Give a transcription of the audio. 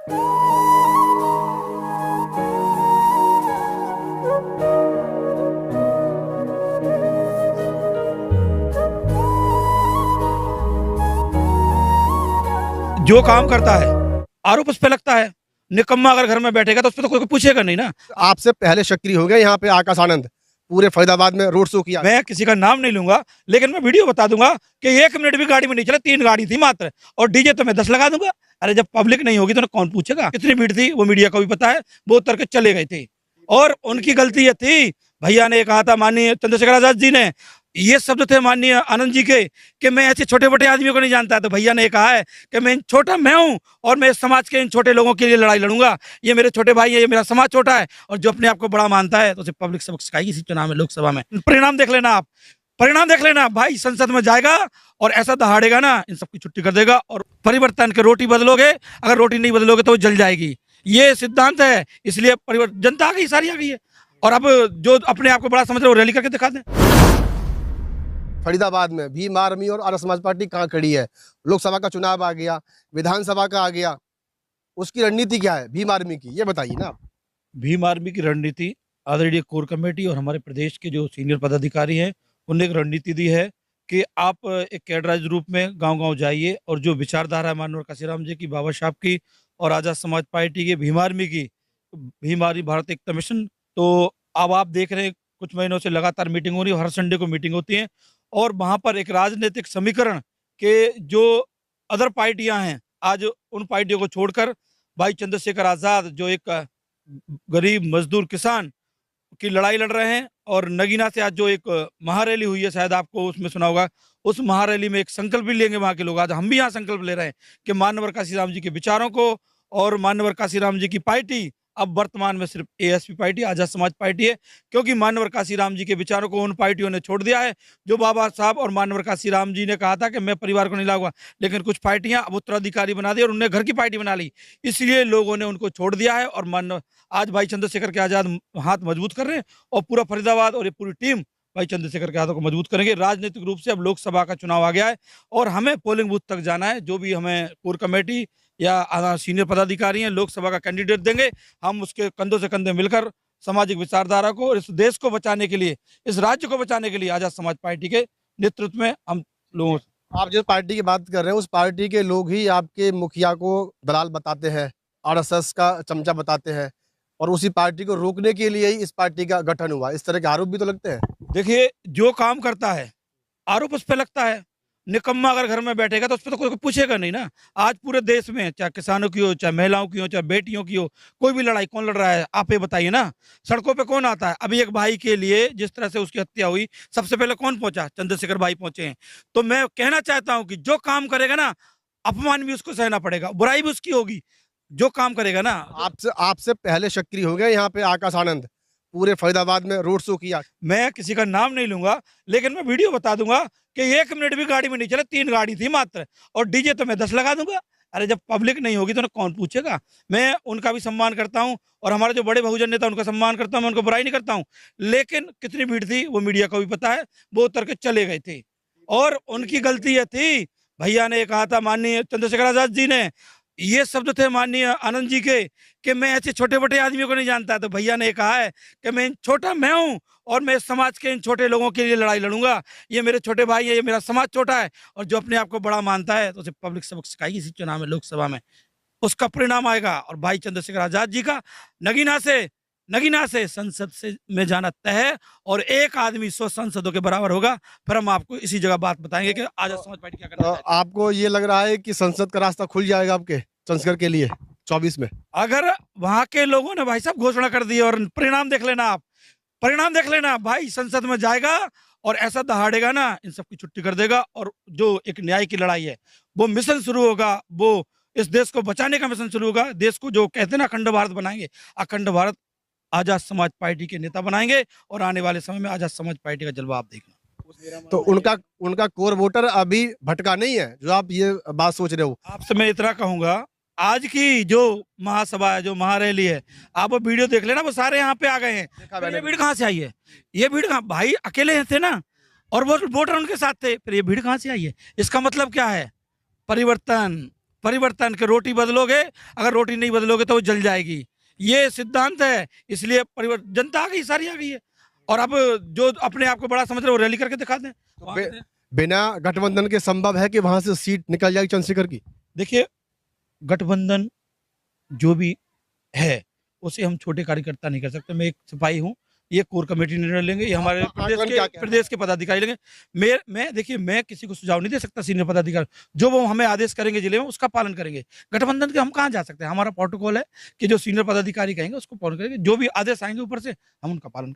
जो काम करता है आरोप उस पे लगता है। निकम्मा अगर घर में बैठेगा तो उस पे तो कोई पूछेगा नहीं ना। आपसे पहले सक्रिय हो गए यहाँ पे आकाश आनंद, पूरे फरीदाबाद में रोड शो किया। मैं किसी का नाम नहीं लूंगा, लेकिन मैं वीडियो बता दूंगा कि 1 मिनट भी गाड़ी में नहीं चला, 3 गाड़ी थी मात्र, और डीजे तो मैं 10 लगा दूंगा। अरे जब पब्लिक नहीं होगी तो कौन पूछेगा? कितनी भीड़ थी वो मीडिया को भी पता है, वो उतर के चले गए थे। और उनकी गलती ये थी, भैया ने कहा था माननीय चंद्रशेखर आजाद जी ने, ये शब्द थे माननीय आनंद जी के, कि मैं ऐसे छोटे मोटे आदमियों को नहीं जानता। तो भैया ने कहा है कि मैं छोटा मैं हूं और मैं इस समाज के इन छोटे लोगों के लिए लड़ाई लड़ूंगा। ये मेरे छोटे भाई है, ये मेरा समाज छोटा है, और जो अपने आप को बड़ा मानता है तो उसे पब्लिक सबक सिखाएगी इसी चुनाव में, लोकसभा में। परिणाम देख लेना आप, परिणाम देख लेना भाई। संसद में जाएगा और ऐसा दहाड़ेगा ना, इन सबकी छुट्टी कर देगा। और परिवर्तन के रोटी बदलोगे, अगर रोटी नहीं बदलोगे तो वो जल जाएगी, ये सिद्धांत है। इसलिए परिवर्तन, जनता आ गई, सारी आ गई है। और अब जो अपने आप को बड़ा समझ रहे हो, रैली करके दिखा दें। फरीदाबाद में भीम आर्मी और आर्य समाज पार्टी कहाँ खड़ी है? लोकसभा का चुनाव आ गया, विधानसभा का आ गया, उसकी रणनीति क्या है भीम आर्मी की, ये बताइए ना आप। भीम आर्मी की रणनीति, आदरणीय कोर कमेटी और हमारे प्रदेश के जो सीनियर पदाधिकारी हैं, उन्होंने एक रणनीति दी है कि आप एक कैडराइज रूप में गांव-गांव जाइए, और जो विचारधारा है माननीय काशीराम जी की, बाबा साहब की और आजाद समाज पार्टी की, भीम आर्मी की, भीम आर्मी भारत एकता मिशन, तो अब आप देख रहे हैं कुछ महीनों से लगातार मीटिंग हो रही है, हर संडे को मीटिंग होती है। और वहाँ पर एक राजनीतिक समीकरण के जो अदर पार्टियां हैं, आज उन पार्टियों को छोड़कर भाई चंद्रशेखर आजाद जो एक गरीब मजदूर किसान की लड़ाई लड़ रहे हैं, और नगीना से आज जो एक महारैली हुई है, शायद आपको उसमें सुना होगा, उस महारैली में एक संकल्प भी लेंगे वहां के लोग। आज हम भी यहाँ संकल्प ले रहे हैं कि मानवर काशीराम जी के विचारों को, और मानवर काशीराम जी की पार्टी अब वर्तमान में सिर्फ ASP party, Azad Samaj party है, क्योंकि मानवर काशीराम जी के विचारों को उन पार्टियों ने छोड़ दिया है। जो बाबा साहब और मानवर काशीराम जी ने कहा था कि मैं परिवार को नहीं लाऊंगा, लेकिन कुछ पार्टियां अब उत्तराधिकारी बना दी और उन्हें घर की पार्टी बना ली, इसलिए लोगों ने उनको छोड़ दिया है। और मानव आज भाई चंद्रशेखर के आजाद हाथ मजबूत कर रहे हैं, और पूरा फरीदाबाद और ये पूरी टीम भाई चंद्रशेखर के हाथों को मजबूत करेंगे। राजनीतिक रूप से अब लोकसभा का चुनाव आ गया है, और हमें पोलिंग बूथ तक जाना है। जो भी हमें कोर कमेटी या सीनियर पदाधिकारी हैं, लोकसभा का कैंडिडेट देंगे, हम उसके कंधों से कंधे मिलकर सामाजिक विचारधारा को और इस देश को बचाने के लिए, इस राज्य को बचाने के लिए आजाद समाज पार्टी के नेतृत्व में हम लोगों। आप जिस पार्टी की बात कर रहे हैं उस पार्टी के लोग ही आपके मुखिया को दलाल बताते हैं, आरएसएस का चमचा बताते हैं, और उसी पार्टी को रोकने के लिए ही इस पार्टी का गठन हुआ, इस तरह के आरोप भी तो लगते हैं। देखिए, जो काम करता है आरोप उस पे लगता है। निकम्मा अगर घर में बैठेगा तो उस पर तो कोई पूछेगा नहीं ना। आज पूरे देश में चाहे किसानों की हो, चाहे महिलाओं की हो, चाहे बेटियों की हो, कोई भी लड़ाई कौन लड़ रहा है, आप ये बताइए ना। सड़कों पे कौन आता है? अभी एक भाई के लिए जिस तरह से उसकी हत्या हुई, सबसे पहले कौन पहुंचा? चंद्रशेखर भाई पहुंचे हैं। तो मैं कहना चाहता हूं कि जो काम करेगा ना, अपमान भी उसको सहना पड़ेगा, बुराई भी उसकी होगी। जो काम करेगा ना, आपसे आपसे पहले सक्रिय हो गए यहाँ पे आकाश आनंद, पूरे फरीदाबाद में रोड शो किया। मैं किसी का नाम नहीं लूंगा, लेकिन मैं वीडियो बता दूंगा कि 1 मिनट भी गाड़ी में नहीं चला, 3 गाड़ी थी मात्र, और डीजे तो मैं 10 लगा दूंगा। अरे जब पब्लिक नहीं होगी तो कौन पूछेगा? मैं उनका भी सम्मान करता हूं, और हमारे जो बड़े बहुजन नेता उनका सम्मान करता हूं, मैं उनको बुराई नहीं करता हूं, लेकिन कितनी भीड़ थी वो मीडिया को भी पता है, वो उतर के चले गए थे। और उनकी गलती ये थी, भैया ने कहा था माननीय चंद्रशेखर आजाद जी ने, ये शब्द थे माननीय आनंद जी के, कि मैं ऐसे छोटे मोटे आदमियों को नहीं जानता। तो भैया ने कहा है कि छोटा मैं हूं और मैं इस समाज के इन छोटे लोगों के लिए लड़ाई लड़ूंगा। ये मेरे छोटे भाई है, ये मेरा समाज छोटा है, और जो अपने आप को बड़ा मानता है तो उसे पब्लिक सबक सिखाएगी इसी चुनाव में, लोकसभा में। उसका परिणाम आएगा। और भाई चंद्रशेखर आजाद जी का नगीना से संसद से में जाना तय है, और एक आदमी 100 सांसदों के बराबर होगा। फिर हम आपको इसी जगह बात बताएंगे कि आजाद समाज पार्टी क्या करना चाहती है। आपको ये लग रहा है कि संसद का रास्ता खुल जाएगा आपके संस्कर के लिए 24 में? अगर वहां के लोगों ने भाई साहब घोषणा कर दी, और परिणाम देख लेना आप, परिणाम देख लेना भाई। संसद में जाएगा और ऐसा दहाड़ेगा ना, इन सबकी छुट्टी कर देगा। और जो एक न्याय की लड़ाई है, वो मिशन शुरू होगा, वो इस देश को बचाने का मिशन शुरू होगा। देश को जो कहते हैं ना अखंड भारत बनाएंगे, अखंड भारत आजाद समाज पार्टी के नेता बनाएंगे, और आने वाले समय में आजाद समाज पार्टी का जलवा आप देखना। तो उनका कोर वोटर अभी भटका नहीं है, जो आप ये बात सोच रहे हो? आपसे मैं इतना कहूंगा, आज की जो महासभा है, जो महारैली है, आप वो वीडियो देख लेना, वो सारे यहाँ पे आ गए हैं। फिर ये भीड़ कहाँ से आई है? ये भीड़ कहाँ, भाई अकेले थे ना, और वो वोटर उनके साथ थे, फिर ये भीड़ कहाँ से आई है? इसका मतलब क्या है? परिवर्तन, परिवर्तन के रोटी बदलोगे, अगर रोटी नहीं बदलोगे तो वो जल जाएगी। ये सिद्धांत है, इसलिए परिवर्तन जनता आ गई, सारी आ गई है। और अब जो अपने आप को बड़ा समझ रहे हो, रैली करके दिखा दें। तो बिना गठबंधन के संभव है कि वहां से सीट निकल जाएगी चंद्रशेखर की? देखिए, गठबंधन जो भी है उसे हम छोटे कार्यकर्ता नहीं कर सकते। मैं एक सिपाही हूँ, ये कोर कमेटी निर्णय लेंगे, ये हमारे आपका आकलन क्या कहना है? प्रदेश के पदाधिकारी लेंगे। मैं देखिए, मैं किसी को सुझाव नहीं दे सकता, सीनियर पदाधिकारी जो वो हमें आदेश करेंगे जिले में उसका पालन करेंगे। गठबंधन के हम कहाँ जा सकते हैं, हमारा प्रोटोकॉल है कि जो सीनियर पदाधिकारी कहेंगे उसको पालन करेंगे, जो भी आदेश आएंगे ऊपर से हम उनका पालन